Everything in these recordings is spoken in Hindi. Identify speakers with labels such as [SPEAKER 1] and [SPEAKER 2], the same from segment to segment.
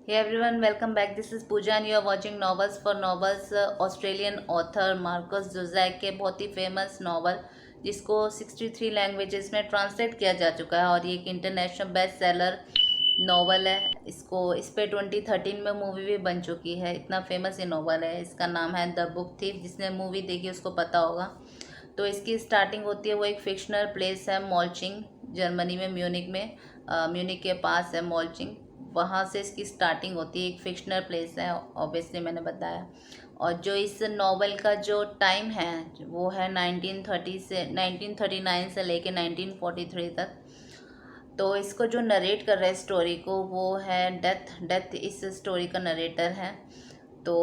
[SPEAKER 1] Hey everyone, welcome back. This is Pooja and you are watching Novels for Novels. Australian author Markus Zusak के बहुत ही फेमस नॉवल जिसको 63 लैंग्वेजेस में ट्रांसलेट किया जा चुका है और ये एक इंटरनेशनल बेस्ट सेलर नॉवल है। इस पे 2013 में मूवी भी बन चुकी है। इतना फेमस ये नॉवल है। इसका नाम है द बुक थीफ। जिसने मूवी देखी उसको पता होगा। तो इसकी स्टार्टिंग होती है, वो एक फिक्शनल प्लेस है मॉल्चिंग, जर्मनी में, म्यूनिक में। म्यूनिक के पास है मॉल्चिंग। वहाँ से इसकी स्टार्टिंग होती है। एक फिक्शनल प्लेस है, ऑब्वियसली मैंने बताया। और जो इस नॉवल का जो टाइम है वो है 1939 से लेके 1943 तक। तो इसको जो नरेट कर रहा है स्टोरी को वो है डेथ इस स्टोरी का नरेटर है। तो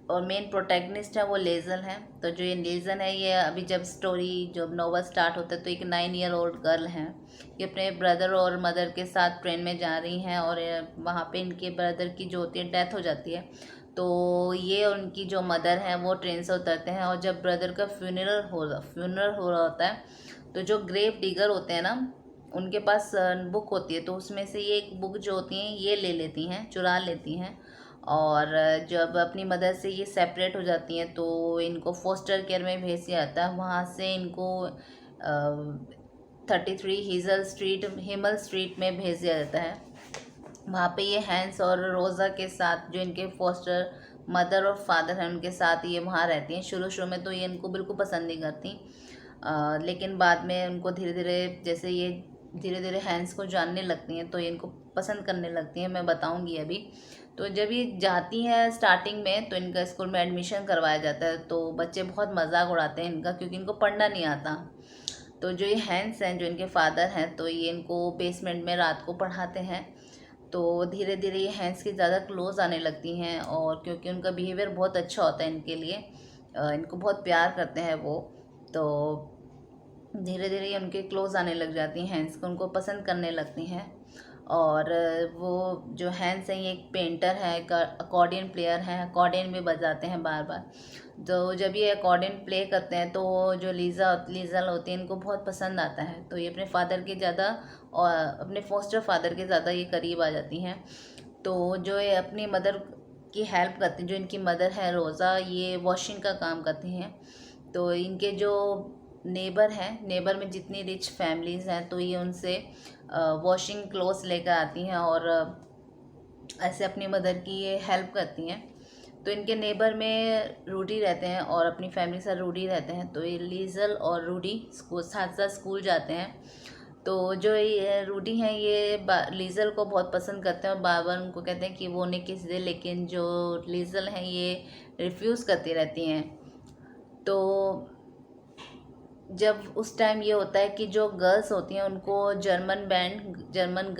[SPEAKER 1] और मेन प्रोटैगनिस्ट है वो लेज़ल है। तो जो ये लेज़ल है, ये अभी जब स्टोरी जब नोवेल स्टार्ट होता है तो एक 9 ईयर ओल्ड गर्ल है। ये अपने ब्रदर और मदर के साथ ट्रेन में जा रही हैं और वहाँ पे इनके ब्रदर की जो होती है डेथ हो जाती है। तो ये उनकी जो मदर है वो ट्रेन से उतरते हैं और जब ब्रदर का फ्यूनरल हो रहा होता है तो जो ग्रेव डिगर होते हैं ना, उनके पास बुक होती है। तो उसमें से ये एक बुक जो होती हैं ये ले लेती हैं, चुरा लेती हैं। और जब अपनी मदर से ये सेपरेट हो जाती हैं तो इनको फोस्टर केयर में भेज दिया जाता है। वहाँ से इनको 33 हिमल स्ट्रीट में भेज दिया जाता है। वहाँ पे ये हैंस और रोज़ा के साथ, जो इनके फोस्टर मदर और फादर हैं, उनके साथ ये वहाँ रहती हैं। शुरू शुरू में तो ये इनको बिल्कुल पसंद नहीं करती, लेकिन बाद में उनको धीरे धीरे, जैसे ये धीरे धीरे हैंस को जानने लगती हैं तो ये इनको पसंद करने लगती हैं। मैं बताऊंगी अभी। तो जब ये जाती हैं स्टार्टिंग में तो इनका स्कूल में एडमिशन करवाया जाता है। तो बच्चे बहुत मजाक उड़ाते हैं इनका, क्योंकि इनको पढ़ना नहीं आता। तो जो ये हैंस हैं, जो इनके फादर हैं, तो ये इनको बेसमेंट में रात को पढ़ाते हैं। तो धीरे धीरे ये हैंस की ज़्यादा क्लोज आने लगती हैं और क्योंकि उनका बिहेवियर बहुत अच्छा होता है इनके लिए, इनको बहुत प्यार करते हैं वो। तो धीरे धीरे ये उनके क्लोज आने लग जाती हैं, हैंस को उनको पसंद करने लगती हैं। और वो जो हैंस हैं ये एक पेंटर है, एक अकॉर्डियन प्लेयर हैं, अकॉर्डियन भी बजाते हैं बार बार। तो जब ये अकॉर्डियन प्ले करते हैं तो जो लीज़ल होती है इनको बहुत पसंद आता है। तो ये अपने फादर के ज़्यादा और अपने फोस्टर फादर के ज़्यादा ये करीब आ जाती हैं। तो जो ये अपनी मदर की हेल्प करती हैं, जो इनकी मदर है रोज़ा, ये वॉशिंग का काम करती हैं। तो इनके जो नेबर हैं, नेबर में जितनी रिच फैमिलीज़ हैं, तो ये उनसे वॉशिंग क्लोथ्स लेकर आती हैं और ऐसे अपनी मदर की ये हेल्प करती हैं। तो इनके नेबर में रूडी रहते हैं और अपनी फैमिली के साथ रूडी रहते हैं। तो ये लीजल और रूडी स्कूल साथ साथ स्कूल जाते हैं। तो जो ये रूडी हैं ये लीजल को बहुत पसंद करते हैं और बार बार उनको कहते हैं कि वो उन्हें किस दे, लेकिन जो लीजल हैं ये रिफ्यूज़ करती रहती हैं। तो जब उस टाइम ये होता है कि जो गर्ल्स होती हैं उनको जर्मन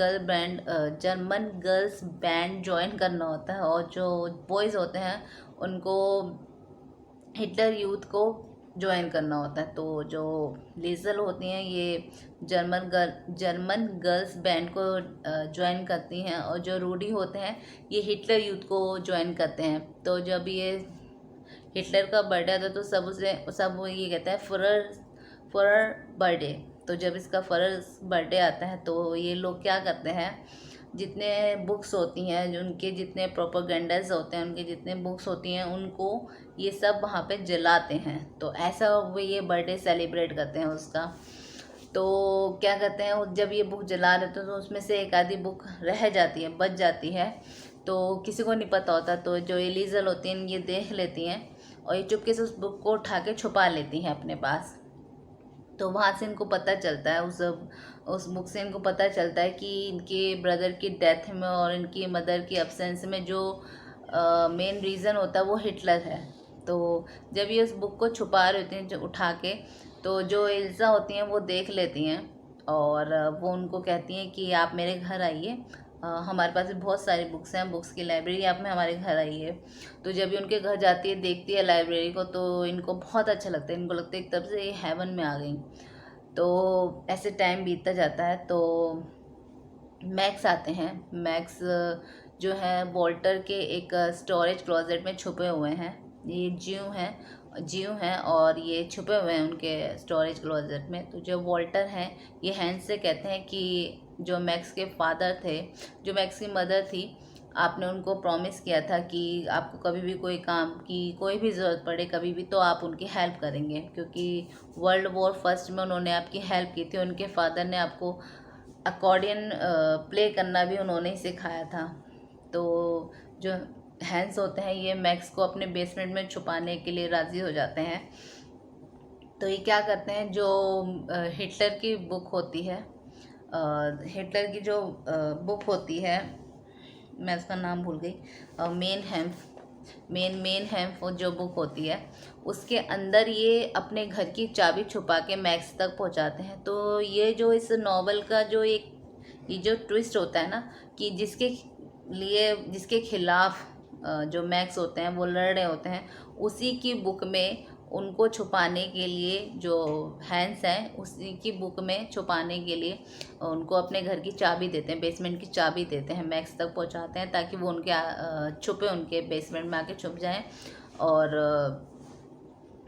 [SPEAKER 1] गर्ल्स बैंड ज्वाइन करना होता है और जो बॉयज़ होते हैं उनको हिटलर यूथ को ज्वाइन करना होता है। तो जो लीजल होती हैं ये जर्मन गर्ल्स बैंड को ज्वाइन करती हैं और जो रूडी होते हैं ये हिटलर यूथ को ज्वाइन करते हैं। तो जब ये हिटलर का बर्थडे आता है तो सब वो ये कहता है फुरर बर्थडे। तो जब इसका फुरर बर्थडे आता है तो ये लोग क्या करते हैं, जितने बुक्स होती हैं, जो उनके जितने प्रोपोगंडाज होते हैं, उनके जितने बुक्स होती हैं, उनको ये सब वहाँ पे जलाते हैं। तो ऐसा वो ये बर्थडे सेलिब्रेट करते हैं उसका। तो क्या कहते हैं, जब ये बुक जला देते हैं तो उसमें से एक आधी बुक रह जाती है, बच जाती है। तो किसी को नहीं पता होता। तो जो एलिजल होती हैं ये देख लेती हैं और ये चुपके से उस बुक को उठा के छुपा लेती हैं अपने पास। तो वहाँ से इनको पता चलता है, उस बुक से इनको पता चलता है कि इनके ब्रदर की डेथ में और इनकी मदर की अब्सेंस में जो मेन रीज़न होता है वो हिटलर है। तो जब ये उस बुक को छुपा रहे होते हैं जो उठा के, तो जो एल्सा होती हैं वो देख लेती हैं और वो उनको कहती हैं कि आप मेरे घर आइए, हमारे पास भी बहुत सारी बुक्स हैं, बुक्स की लाइब्रेरी, आप में हमारे घर आइए। तो जब ये उनके घर जाती है, देखती है लाइब्रेरी को, तो इनको बहुत अच्छा लगता है। इनको लगता है एक तरफ से ये हेवन में आ गई। तो ऐसे टाइम बीतता जाता है। तो मैक्स आते हैं। मैक्स जो है वॉल्टर के एक स्टोरेज क्लोजेट में छुपे हुए हैं। ये ज्यू हैं जीव हैं और ये छुपे हुए हैं उनके स्टोरेज क्लोजेट में। तो जो वॉल्टर हैं ये हैंस से कहते हैं कि जो मैक्स के फादर थे, जो मैक्स की मदर थी, आपने उनको प्रॉमिस किया था कि आपको कभी भी कोई काम की कोई भी ज़रूरत पड़े कभी भी तो आप उनकी हेल्प करेंगे, क्योंकि वर्ल्ड वॉर फर्स्ट में उन्होंने आपकी हेल्प की थी। उनके फादर ने आपको अकॉर्डियन प्ले करना भी उन्होंने ही सिखाया था। तो जो हैंस होते हैं ये मैक्स को अपने बेसमेंट में छुपाने के लिए राज़ी हो जाते हैं। तो ये क्या करते हैं, जो हिटलर की बुक होती है, हिटलर की जो बुक होती है, मैं उसका नाम भूल गई, मेन हेम्फ जो बुक होती है उसके अंदर ये अपने घर की चाबी छुपा के मैक्स तक पहुंचाते हैं। तो ये जो इस नॉवल का जो एक ये जो ट्विस्ट होता है ना, कि जिसके खिलाफ जो मैक्स होते हैं वो लड़ रहे होते हैं, उसी की बुक में उनको छुपाने के लिए, जो हैंस हैं उसी की बुक में छुपाने के लिए उनको अपने घर की चाबी देते हैं, बेसमेंट की चाबी देते हैं, मैक्स तक पहुंचाते हैं ताकि वो उनके छुपे उनके बेसमेंट में आके छुप जाएं। और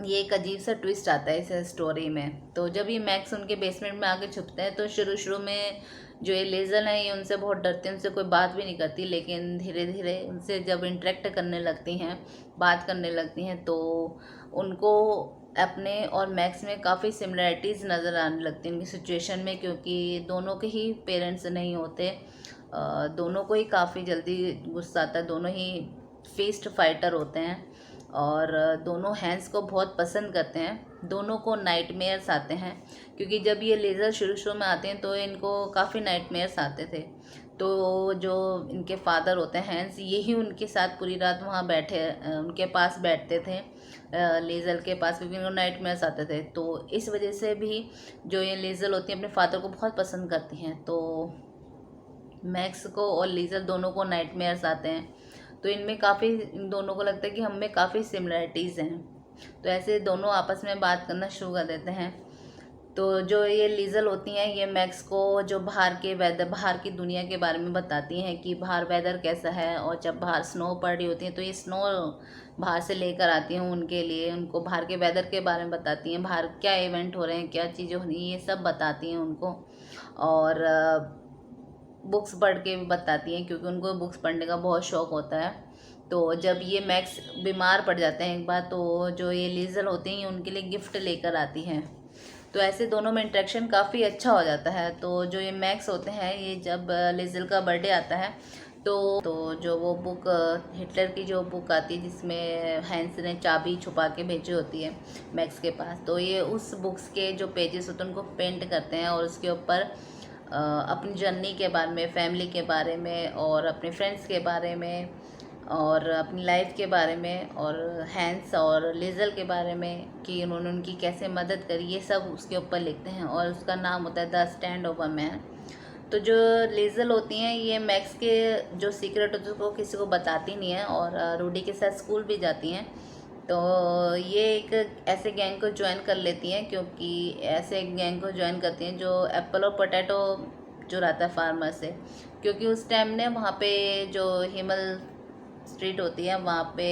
[SPEAKER 1] ये एक अजीब सा ट्विस्ट आता है इस स्टोरी में। तो जब ये मैक्स उनके बेसमेंट में आके छुपते हैं तो शुरू में जो ये लेज़र हैं ये उनसे बहुत डरती हैं, उनसे कोई बात भी नहीं करती, लेकिन धीरे धीरे उनसे जब इंटरेक्ट करने लगती हैं, बात करने लगती हैं, तो उनको अपने और मैक्स में काफ़ी सिमिलरिटीज़ नज़र आने लगती हैं उनकी सिचुएशन में, क्योंकि दोनों के ही पेरेंट्स नहीं होते, दोनों को ही काफ़ी जल्दी गुस्सा आता है, दोनों ही फिस्ट फाइटर होते हैं और दोनों हैंस को बहुत पसंद करते हैं। दोनों को नाइटमेयर्स आते हैं, क्योंकि जब ये लेज़र शुरू में आते हैं तो इनको काफ़ी नाइटमेयर्स आते थे। तो जो इनके फादर होते हैं हैंस, यही उनके साथ पूरी रात वहाँ बैठे उनके पास बैठते थे लेज़र के पास, क्योंकि उनको नाइटमेयर्स आते थे। तो इस वजह से भी जो ये लेज़र होती हैं अपने फादर को बहुत पसंद करती हैं। तो मैक्स को और लेज़र दोनों को नाइटमेयर्स आते हैं। तो इनमें काफ़ी, इन दोनों को लगता है कि हम में काफ़ी सिमिलरिटीज़ हैं। तो ऐसे दोनों आपस में बात करना शुरू कर देते हैं। तो जो ये लीज़ल होती हैं ये मैक्स को जो बाहर के वेदर, बाहर की दुनिया के बारे में बताती हैं कि बाहर वेदर कैसा है, और जब बाहर स्नो पड़ रही होती है तो ये स्नो बाहर से लेकर आती हैं उनके लिए, उनको बाहर के वेदर के बारे में बताती हैं, बाहर क्या इवेंट हो रहे हैं, क्या चीज़ें हो रही हैं, ये सब बताती हैं उनको। और बुक्स पढ़ के भी बताती हैं, क्योंकि उनको बुक्स पढ़ने का बहुत शौक़ होता है। तो जब ये मैक्स बीमार पड़ जाते हैं एक बार, तो जो ये लीज़ल होते हैं उनके लिए गिफ्ट लेकर आती हैं। तो ऐसे दोनों में इंटरेक्शन काफ़ी अच्छा हो जाता है। तो जो ये मैक्स होते हैं ये जब लीज़ल का बर्थडे आता है तो जो वो बुक हिटलर की जो बुक आती है जिसमें हैंस ने चाबी छुपा के भेजी होती है मैक्स के पास, तो ये उस बुक्स के जो पेजेस होते हैं उनको पेंट करते हैं और उसके ऊपर अपनी जर्नी के बारे में, फैमिली के बारे में और अपने फ्रेंड्स के बारे में और अपनी लाइफ के बारे में और हैंस और लेज़ल के बारे में कि उन्होंने उनकी कैसे मदद करी, ये सब उसके ऊपर लिखते हैं और उसका नाम होता है the stand of a man. तो जो लेज़ल होती हैं ये मैक्स के जो सीक्रेट होते हैं उसको किसी को बताती नहीं है और रूडी के साथ स्कूल भी जाती हैं। तो ये एक ऐसे गैंग को ज्वाइन कर लेती हैं, क्योंकि ऐसे गैंग को ज्वाइन करती हैं जो एप्पल और पोटैटो चुराता है फार्मर से, क्योंकि उस टाइम ने वहाँ पे जो हिमल स्ट्रीट होती है वहाँ पे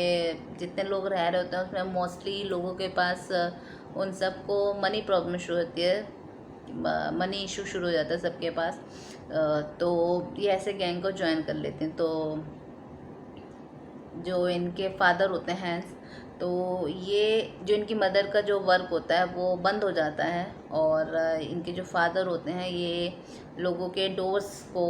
[SPEAKER 1] जितने लोग रह रहे होते हैं उसमें मोस्टली लोगों के पास उन सबको मनी प्रॉब्लम शुरू होती है, मनी इशू शुरू हो जाता है सबके पास। तो ये ऐसे गैंग को ज्वाइन कर लेते हैं। तो जो इनके फादर होते हैं तो ये जो इनकी मदर का जो वर्क होता है वो बंद हो जाता है और इनके जो फादर होते हैं ये लोगों के डोर्स को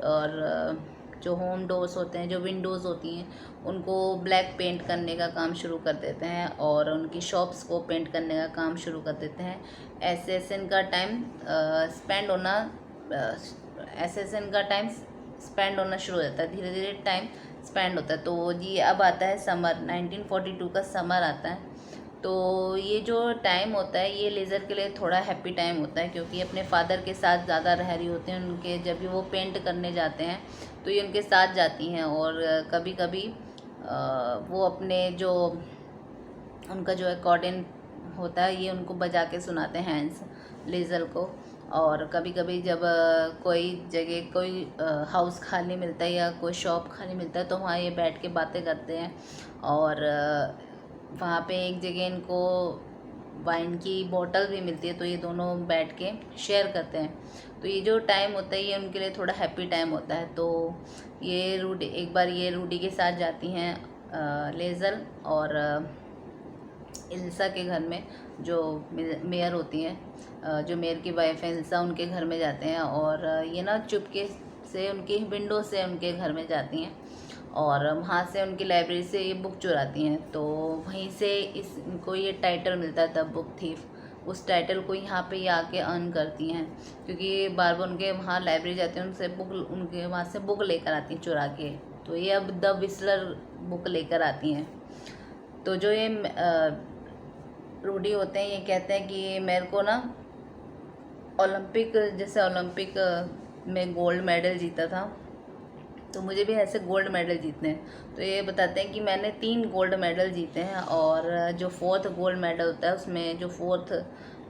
[SPEAKER 1] और जो होम डोर्स होते हैं, जो विंडोज़ होती हैं, उनको ब्लैक पेंट करने का काम शुरू कर देते हैं और उनकी शॉप्स को पेंट करने का काम शुरू कर देते हैं। ऐसे ऐसे इनका टाइम स्पेंड होना स्पेंड होना शुरू हो जाता है, धीरे धीरे टाइम स्पेंड होता है। तो जी अब आता है समर, 1942 का समर आता है। तो ये जो टाइम होता है ये लेज़र के लिए थोड़ा हैप्पी टाइम होता है, क्योंकि अपने फादर के साथ ज़्यादा रह रही होती हैं। उनके जब भी वो पेंट करने जाते हैं तो ये उनके साथ जाती हैं और कभी कभी वो अपने जो उनका जो अकॉर्डिंग होता है ये उनको बजा के सुनाते हैं हैंस लेज़र को। और कभी कभी जब कोई जगह कोई हाउस खाली मिलता है या कोई शॉप खाली मिलता है तो वहाँ ये बैठ के बातें करते हैं और वहाँ पे एक जगह इनको वाइन की बोतल भी मिलती है, तो ये दोनों बैठ के शेयर करते हैं। तो ये जो टाइम होता है ये उनके लिए थोड़ा हैप्पी टाइम होता है। तो ये रूडी एक बार ये रूडी के साथ जाती हैं लेज़ल और इल्सा के घर में, जो मेयर होती हैं, जो मेयर की वाइफ है इल्सा, उनके घर में जाते हैं। और ये ना चुपके से उनकी विंडो से उनके घर में जाती हैं और वहाँ से उनकी लाइब्रेरी से ये बुक चुराती हैं। तो वहीं से इनको ये टाइटल मिलता है द बुक थीफ। उस टाइटल को यहाँ पे ये आके अर्न करती हैं, क्योंकि बार बार उनके वहाँ लाइब्रेरी जाती हैं, उनसे बुक उनके वहाँ से बुक लेकर आती हैं चुरा के। तो ये अब द विस्लर बुक लेकर आती हैं। तो जो ये रूडी होते हैं ये कहते हैं कि मेरे को ना ओलंपिक, जैसे ओलंपिक में गोल्ड मेडल जीता था, तो मुझे भी ऐसे गोल्ड मेडल जीतने हैं। तो ये बताते हैं कि मैंने 3 गोल्ड मेडल जीते हैं और जो 4th गोल्ड मेडल होता है उसमें जो 4th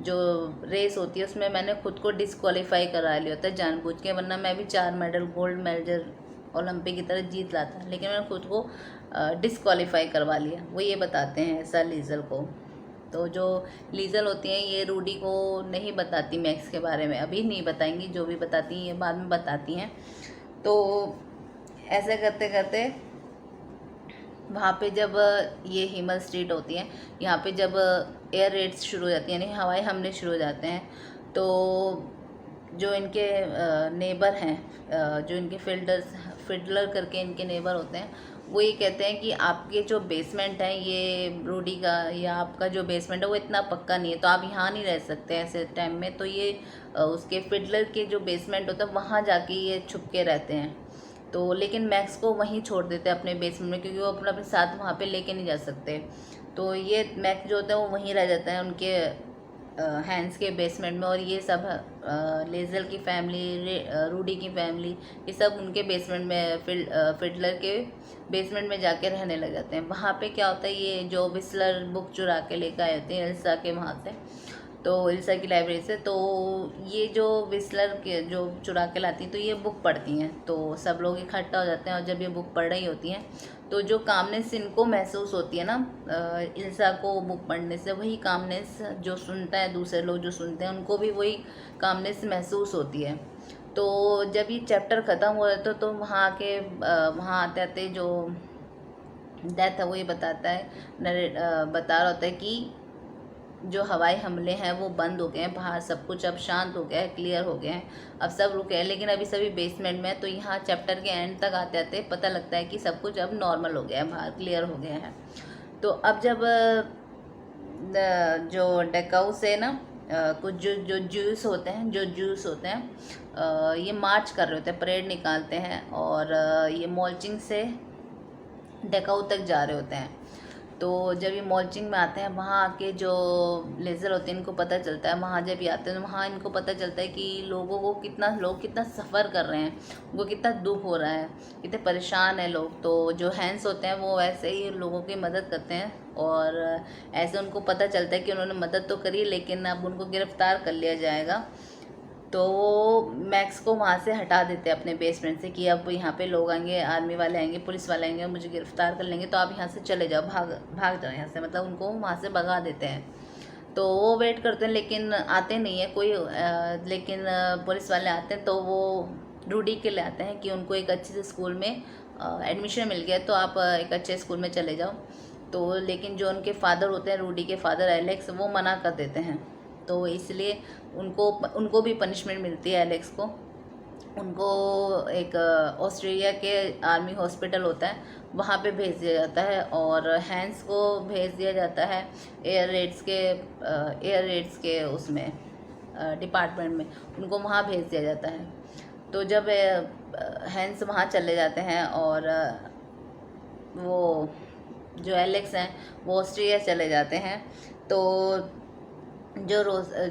[SPEAKER 1] जो रेस होती है उसमें मैंने खुद को डिस्क्वालीफाई करा लिया होता है जानबूझ के, वरना मैं भी 4 मेडल गोल्ड मेडल ओलंपिक की तरह जीत लाता, लेकिन मैंने खुद को डिस्क्वालीफाई करवा लिया। वो ये बताते हैं ऐसा लीज़ल को। तो जो लीज़ल होती हैं ये रूडी को नहीं बताती मैक्स के बारे में, अभी नहीं बताएंगी, जो भी बताती हैं ये बाद में बताती हैं। तो ऐसे करते करते वहाँ पे जब ये हिमल स्ट्रीट होती है, यहाँ पे जब एयर रेड्स शुरू हो जाती हैं, यानी हवाई हमले शुरू हो जाते हैं, तो जो इनके नेबर हैं, जो इनके फिडलर करके इनके नेबर होते हैं, वो ये कहते हैं कि आपके जो बेसमेंट है ये रूडी का या आपका जो बेसमेंट है वो इतना पक्का नहीं है, तो आप यहाँ नहीं रह सकते ऐसे टाइम में। तो ये उसके फिडलर के जो बेसमेंट होता है वहाँ जाके ये छुप के रहते हैं। तो लेकिन मैक्स को वहीं छोड़ देते हैं अपने बेसमेंट में, क्योंकि वो अपने साथ वहाँ पे लेके नहीं जा सकते। तो ये मैक्स जो होता है वो वहीं रह जाता है उनके हैंड्स के बेसमेंट में। और ये सब लेज़ल की फैमिली, रूडी की फैमिली, ये सब उनके बेसमेंट में फिडलर के बेसमेंट में जाके रहने लग जाते हैं। वहाँ पे क्या होता है, ये जो विस्लर बुक चुरा के लेकर आए होते हैं इल्सा के वहाँ से, तो इल्सा की लाइब्रेरी से, तो ये जो विस्लर के जो चुरा के लाती हैं तो ये बुक पढ़ती हैं। तो सब लोग इकट्ठा हो जाते हैं और जब ये बुक पढ़ रही होती हैं तो जो कामनेस इनको महसूस होती है ना इल्सा को बुक पढ़ने से, वही कामनेस जो सुनता है, दूसरे लोग जो सुनते हैं उनको भी वही कामनेस महसूस होती है। तो जब ये चैप्टर ख़त्म हो जाता है तो वहाँ के वहाँ आते आते जो डेथ है वो ये बताता है, बता रहा होता है कि जो हवाई हमले हैं वो बंद हो गए हैं, बाहर सब कुछ अब शांत हो गया है, क्लियर हो गया है, अब सब रुके हैं, लेकिन अभी सभी बेसमेंट में। तो यहाँ चैप्टर के एंड तक आते आते पता लगता है कि सब कुछ अब नॉर्मल हो गया है, बाहर क्लियर हो गया है। तो अब जब जो डेकाऊ से ना कुछ जो जूस होते हैं, ये मार्च कर रहे होते हैं, परेड निकालते हैं और ये मॉल्चिंग से डेकाऊ तक जा रहे होते हैं। तो जब ये मॉल्चिंग में आते हैं वहाँ आके जो लेज़र होते हैं इनको पता चलता है, वहाँ जब ये आते हैं तो वहाँ इनको पता चलता है कि लोग कितना सफ़र कर रहे हैं, उनको कितना दुख हो रहा है, कितने परेशान हैं लोग। तो जो हैंड्स होते हैं वो ऐसे ही लोगों की मदद करते हैं और ऐसे उनको पता चलता है कि उन्होंने मदद तो करी लेकिन अब उनको गिरफ़्तार कर लिया जाएगा। तो वो मैक्स को वहाँ से हटा देते हैं अपने बेसमेंट से कि अब यहाँ पे लोग आएंगे, आर्मी वाले आएंगे, पुलिस वाले आएंगे, मुझे गिरफ़्तार कर लेंगे, तो आप यहाँ से चले जाओ, भाग जाओ यहाँ से, मतलब उनको वहाँ से भगा देते हैं। तो वो वेट करते हैं लेकिन आते नहीं है कोई, लेकिन पुलिस वाले आते हैं तो वो रूडी के लिए आते हैं कि उनको एक अच्छे से स्कूल में एडमिशन मिल गया, तो आप एक अच्छे स्कूल में चले जाओ। तो लेकिन जो उनके फादर होते हैं, रूडी के फादर एलेक्स, वो मना कर देते हैं। तो इसलिए उनको भी पनिशमेंट मिलती है एलेक्स को। उनको एक ऑस्ट्रेलिया के आर्मी हॉस्पिटल होता है वहाँ पे भेज दिया जाता है और हैंस को भेज दिया जाता है एयर रेड्स के उसमें डिपार्टमेंट में, उनको वहाँ भेज दिया जाता है। तो जब हैंस वहाँ चले जाते हैं और वो जो एलेक्स हैं वो ऑस्ट्रेलिया चले जाते हैं, तो जो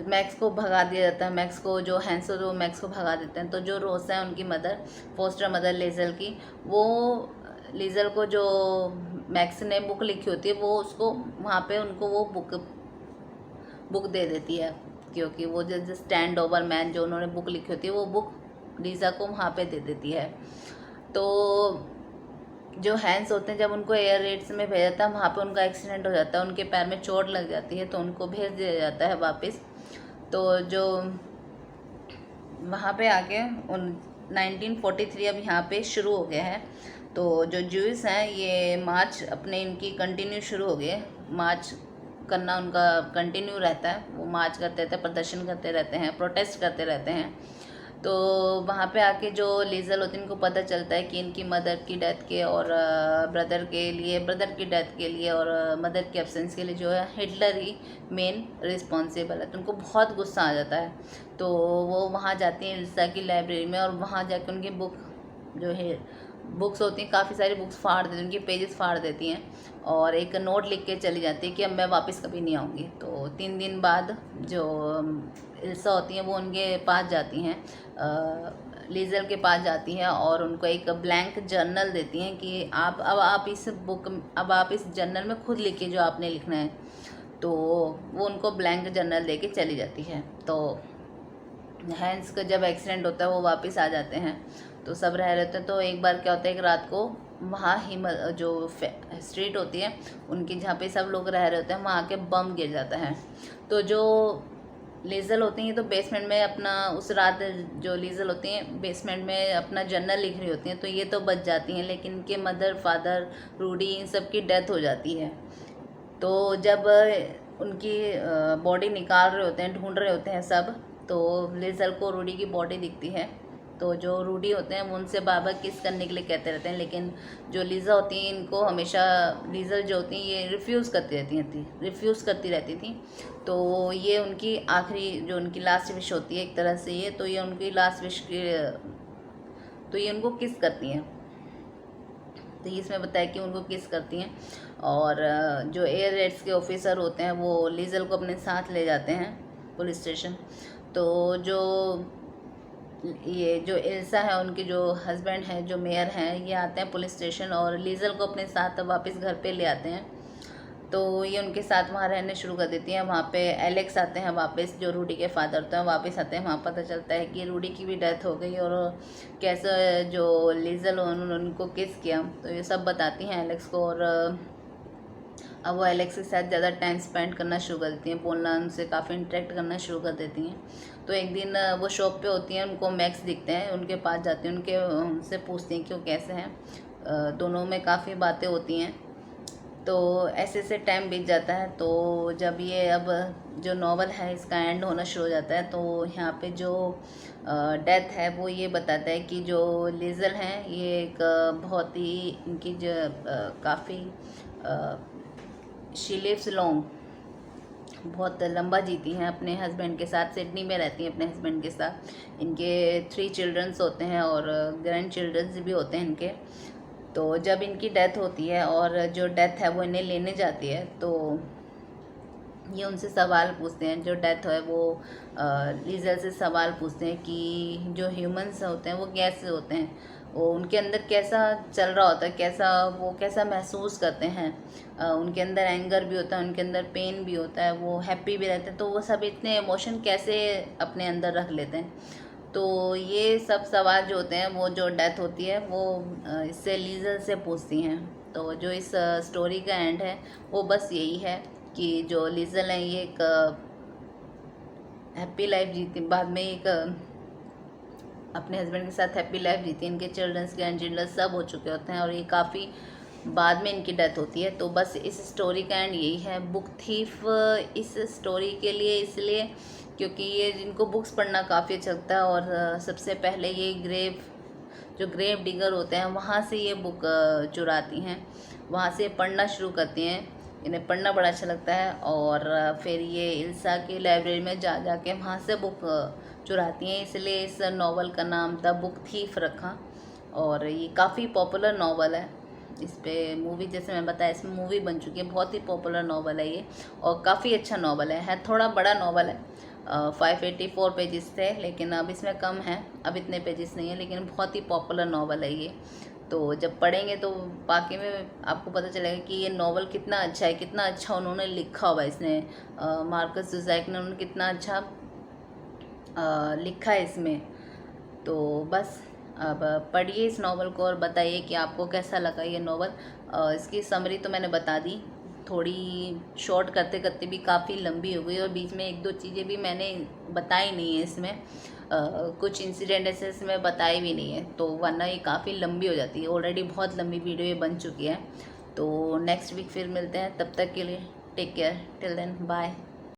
[SPEAKER 1] मैक्स को भगा दिया जाता है, मैक्स को जो हैंस हो वो मैक्स को भगा देते हैं। तो जो रोसा है उनकी मदर, फोस्टर मदर लेज़ल की, वो लेज़ल को जो मैक्स ने बुक लिखी होती है वो उसको वहाँ पे उनको वो बुक दे देती है, क्योंकि वो जो स्टैंड ओवर मैन जो उन्होंने बुक लिखी होती है वो बुक लीज़ा को वहाँ पे दे देती है। तो जो हैंस होते हैं, जब उनको एयर रेड्स में भेजा जाता है वहाँ पे उनका एक्सीडेंट हो जाता है, उनके पैर में चोट लग जाती है, तो उनको भेज दिया जाता है वापस। तो जो वहाँ पे आके उन 1943 अब यहाँ पे शुरू हो गया है। तो जो ज्यूस हैं ये मार्च अपने इनकी कंटिन्यू शुरू हो गए, मार्च करना उनका कंटिन्यू रहता है, वो मार्च करते रहते हैं, प्रदर्शन करते रहते हैं, प्रोटेस्ट करते रहते हैं। तो वहाँ पे आके जो लीजल होती है इनको पता चलता है कि इनकी मदर की डेथ के और ब्रदर की डेथ के लिए और मदर के एब्सेंस के लिए जो है हिटलर ही मेन रिस्पॉन्सिबल है। तो उनको बहुत गुस्सा आ जाता है। तो वो वहाँ जाती हैं इल्सा की लाइब्रेरी में, और वहाँ जाके उनकी बुक जो है बुक्स होती हैं, काफ़ी सारी बुक्स फाड़ देती हैं, उनके पेजेस फाड़ देती हैं, और एक नोट लिख के चली जाती है कि अब मैं वापस कभी नहीं आऊँगी। तो 3 दिन बाद जो इल्सा होती हैं वो उनके पास जाती हैं, लीजल के पास जाती हैं, और उनको एक ब्लैंक जर्नल देती हैं कि अब आप इस जर्नल में खुद लिखिए जो आपने लिखना है। तो वो उनको ब्लैंक जर्नल दे के चली जाती है। तो हैंस का जब एक्सीडेंट होता है वो वापस आ जाते हैं, तो सब रह रहे होते हैं। तो एक बार क्या होता है, एक रात को वहाँ जो स्ट्रीट होती है उनकी, जहाँ पे सब लोग रह रहे होते हैं, वहाँ आके बम गिर जाता है। तो जो लीजल होती हैं तो बेसमेंट में अपना उस रात जो लीजल होती हैं बेसमेंट में अपना जर्नल लिख रही होती हैं, तो ये तो बच जाती हैं, लेकिन इनके मदर, फादर, रूडी, इन सब की डेथ हो जाती है। तो जब उनकी बॉडी निकाल रहे होते हैं, ढूंढ रहे होते हैं सब, तो लीजल को रूडी की बॉडी दिखती है। तो जो रूडी होते हैं वो उनसे बार बार किस करने के लिए कहते रहते हैं, लेकिन जो लीज़ा होती हैं इनको हमेशा, लीजल जो होती हैं ये रिफ्यूज़ करती रहती थी। तो ये उनकी आखिरी जो उनकी लास्ट विश होती है एक तरह से, ये तो ये उनकी लास्ट विश की, तो ये उनको किस करती हैं। तो ये इसमें बताया कि उनको किस करती हैं। और जो एयर रेड्स के ऑफिसर होते हैं वो लीजल को अपने साथ ले जाते हैं पुलिस स्टेशन। तो जो ये जो इल्सा है उनके जो हस्बैंड हैं, जो मेयर हैं, ये आते हैं पुलिस स्टेशन और लीजल को अपने साथ वापस घर पे ले आते हैं। तो ये उनके साथ वहाँ रहने शुरू कर देती हैं। वहाँ पे एलेक्स आते हैं वापस, जो रूडी के फादर होते हैं वापस आते हैं। वहाँ पता चलता है कि रूडी की भी डेथ हो गई, और कैसे जो लीजल उन्होंने उनको किस किया, तो ये सब बताती हैं एलेक्स को। और अब वो एलेक्स के साथ ज़्यादा टाइम स्पेंड करना शुरू कर देती हैं, बोलना, उनसे काफ़ी इंटरेक्ट करना शुरू कर देती हैं। तो एक दिन वो शॉप पे होती हैं, उनको मैक्स दिखते हैं, उनके पास जाती हैं, उनसे पूछती हैं कि वो कैसे हैं। दोनों में काफ़ी बातें होती हैं। तो ऐसे ऐसे टाइम बीत जाता है। तो जब ये अब जो नॉवल है इसका एंड होना शुरू हो जाता है, तो यहाँ पे जो डेथ है वो ये बताता है कि जो लीजल हैं ये एक बहुत ही इनकी जो काफ़ी शी लिव्स लॉन्ग, बहुत लंबा जीती हैं अपने हस्बैंड के साथ, सिडनी में रहती हैं अपने हस्बैंड के साथ। इनके 3 चिल्ड्रंस होते हैं और ग्रैंड चिल्ड्रंस भी होते हैं इनके। तो जब इनकी डेथ होती है और जो डेथ है वो इन्हें लेने जाती है, तो ये उनसे सवाल पूछते हैं, जो डेथ है वो लीजल से सवाल पूछते हैं कि जो ह्यूमंस होते हैं वो कैसे होते हैं, वो उनके अंदर कैसा चल रहा होता है, कैसा महसूस करते हैं। उनके अंदर एंगर भी होता है, उनके अंदर पेन भी होता है, वो हैप्पी भी रहते हैं, तो वो सब इतने इमोशन कैसे अपने अंदर रख लेते हैं। तो ये सब सवाल जो होते हैं वो जो डेथ होती है वो इससे लीजल से पूछती हैं। तो जो इस स्टोरी का एंड है वो बस यही है कि जो लीजल हैं ये एक हैप्पी लाइफ जीती, बाद में एक अपने हस्बैंड के साथ हैप्पी लाइफ जीती। इनके चिल्ड्रंस, ग्रैंड चिल्ड्रंस सब हो चुके होते हैं, और ये काफ़ी बाद में इनकी डेथ होती है। तो बस इस स्टोरी का एंड यही है। बुक थीफ इस स्टोरी के लिए इसलिए क्योंकि ये जिनको बुक्स पढ़ना काफ़ी अच्छा लगता है, और सबसे पहले ये जो ग्रेव डिगर होते हैं वहाँ से ये बुक चुराती हैं, वहाँ से पढ़ना शुरू करती हैं। इन्हें पढ़ना बड़ा अच्छा लगता है, और फिर ये इल्सा की लाइब्रेरी में जा के वहाँ से बुक चुराती हैं, इसलिए इस नावल का नाम द बुक थीफ रखा। और ये काफ़ी पॉपुलर नावल है। इस पे मूवी, जैसे मैं बताया, इसमें मूवी बन चुकी है। बहुत ही पॉपुलर नावल है ये, और काफ़ी अच्छा नावल है थोड़ा बड़ा नावल है। 584 पेजेस थे, लेकिन अब इसमें कम है, अब इतने पेजेस नहीं है, लेकिन बहुत ही पॉपुलर नावल है ये। तो जब पढ़ेंगे तो बाकी में आपको पता चलेगा कि ये नावल कितना अच्छा है, कितना अच्छा उन्होंने लिखा हुआ है। इसने मार्कस जुज़ैक ने उन्होंने कितना अच्छा लिखा है इसमें। तो बस अब पढ़िए इस नावल को और बताइए कि आपको कैसा लगा ये नावल। इसकी समरी तो मैंने बता दी, थोड़ी शॉर्ट करते करते भी काफ़ी लंबी हो गई और बीच में एक दो चीज़ें भी मैंने बताई नहीं है इसमें। कुछ इंसिडेंट ऐसे इसमें बताए भी नहीं है, तो वरना ये काफ़ी लंबी हो जाती है। ऑलरेडी बहुत लंबी वीडियो ये बन चुकी है। तो नेक्स्ट वीक फिर मिलते हैं, तब तक के लिए take care, till then bye.